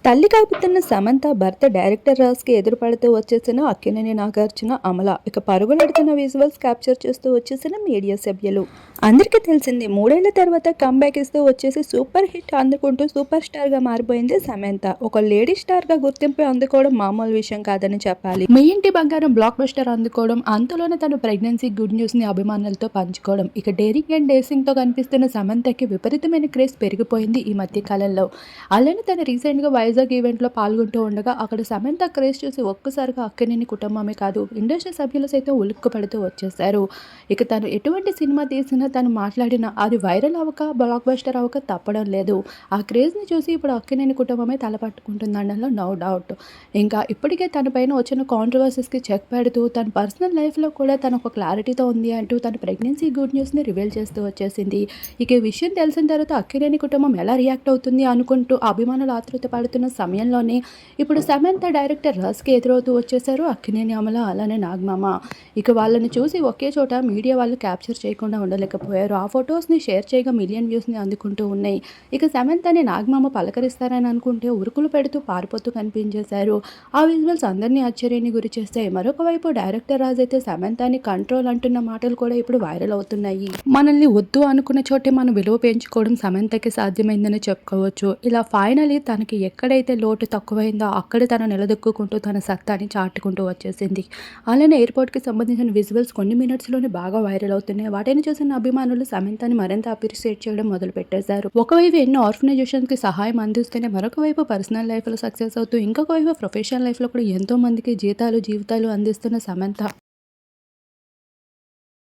తల్లి కాబోతున్న సమంత భర్త డైరెక్టర్ రాజ్‌కి ఎదురుపడుతూ వచ్చేసిన అక్కినేని నాగార్జున, అమల ఇక పరుగులెడుతున్న విజువల్స్ క్యాప్చర్ చేస్తూ వచ్చేసిన మీడియా సభ్యులు. అందరికీ తెలిసిందే, 3 ఏళ్ల తర్వాత కమ్‌బ్యాక్ ఇస్తూ వచ్చేసి సూపర్ హిట్ అందుకుంటూ సూపర్ స్టార్‌గా మారిపోయింది సమంత. ఒక లేడీ స్టార్‌గా గుర్తింపు అందుకోవడం మామూలు విషయం కాదని చెప్పాలి. మీ ఇంటి బంగారం బ్లాక్ బస్టర్ అందుకోవడం, అంతలోనే తన ప్రెగ్నెన్సీ గుడ్ న్యూస్‌ని అభిమానులతో పంచుకోవడం, ఇక డేరింగ్ అండ్ డేసింగ్‌తో కనిపిస్తున్న సమంతకి విపరీతమైన క్రేజ్ పెరిగిపోయింది ఈ మధ్య కాలంలో. అలానే తను రీసెంట్‌గా వైజాగ్ ఈవెంట్‌లో పాల్గొంటూ ఉండగా అక్కడ సమంత క్రేజ్ చూసి ఒక్కసారిగా అక్కినేని కుటుంబమే కాదు, ఇండస్ట్రీ సభ్యులు సైతం ఉలిక్కిపడుతూ వచ్చేశారు. ఇక తను ఎటువంటి సినిమా తీసినా, తను మాట్లాడినా అది వైరల్ అవ్వక, బ్లాక్ బస్టర్ అవ్వక తప్పడం లేదు. ఆ క్రేజ్‌ని చూసి ఇప్పుడు అక్కినేని కుటుంబమే తలపట్టుకుంటుందనడంలో నో డౌట్. ఇంకా ఇప్పటికే తన పైన వచ్చిన కాంట్రోవర్సీస్‌కి చెక్ పెడుతూ తన పర్సనల్ లైఫ్‌లో కూడా తను ఒక క్లారిటీతో ఉంది అంటూ తన ప్రెగ్నెన్సీ గుడ్ న్యూస్‌ని రివీల్ చేస్తూ వచ్చేసింది. ఇక ఈ విషయం తెలిసిన తర్వాత అక్కినేని కుటుంబం ఎలా రియాక్ట్ అవుతుంది అనుకుంటూ అభిమానులు ఆతృత పడుతున్న సమయంలోనే ఇప్పుడు సమంత డైరెక్టర్ రాజ్‌కి ఎదురవుతూ వచ్చేశారు అక్కినేని అమల, అలానే నాగమామ. ఇక వాళ్ళని చూసి ఒకే చోట మీడియా వాళ్ళు క్యాప్చర్ చేయకుండా ఉండలేకపోయారు. ఆ ఫొటోస్‌ని షేర్ చేయగా మిలియన్ వ్యూస్‌ని అందుకుంటూ ఉన్నాయి. ఇక సమంతని నాగమామ పలకరిస్తారని అనుకుంటే ఉరుకులు పెడుతూ పారిపోతూ కనిపించేశారు. ఆ విజువల్స్ అందరినీ ఆశ్చర్యానికి గురి చేస్తాయి. మరొక వైపు డైరెక్టర్ రాజ్ అయితే సమంతని కంట్రోల్ అంటున్న మాటలు కూడా ఇప్పుడు వైరల్ అవుతున్నాయి. మనల్ని వద్దు అనుకున్న చోటే మనం విలువ పెంచుకోవడం సమంతకి సాధ్యమైందని చెప్పుకోవచ్చు. ఇలా ఫైనలీ తనకి ఎక్కడైతే లోటు తక్కువైందో అక్కడే తను నిలదొక్కుకుంటూ తన సత్తాని చాటుకుంటూ వచ్చేసింది. అలానే ఎయిర్‌పోర్ట్‌కి సంబంధించిన విజువల్స్ కొన్ని మినిట్స్‌లోనే బాగా వైరల్ అవుతున్నాయి. వాటిని చూసిన అభిమానులు సమంతని మరింత అప్రిషియేట్ చేయడం మొదలుపెట్టేశారు. ఒకవైపు ఎన్నో ఆర్గనైజేషన్స్‌కి సహాయం అందిస్తూనే మరొక వైపు పర్సనల్ లైఫ్‌లో సక్సెస్ అవుతూ, ఇంకొక వైపు ప్రొఫెషనల్ లైఫ్‌లో కూడా ఎంతో మందికి జీవితాలు అందిస్తున్న సమంత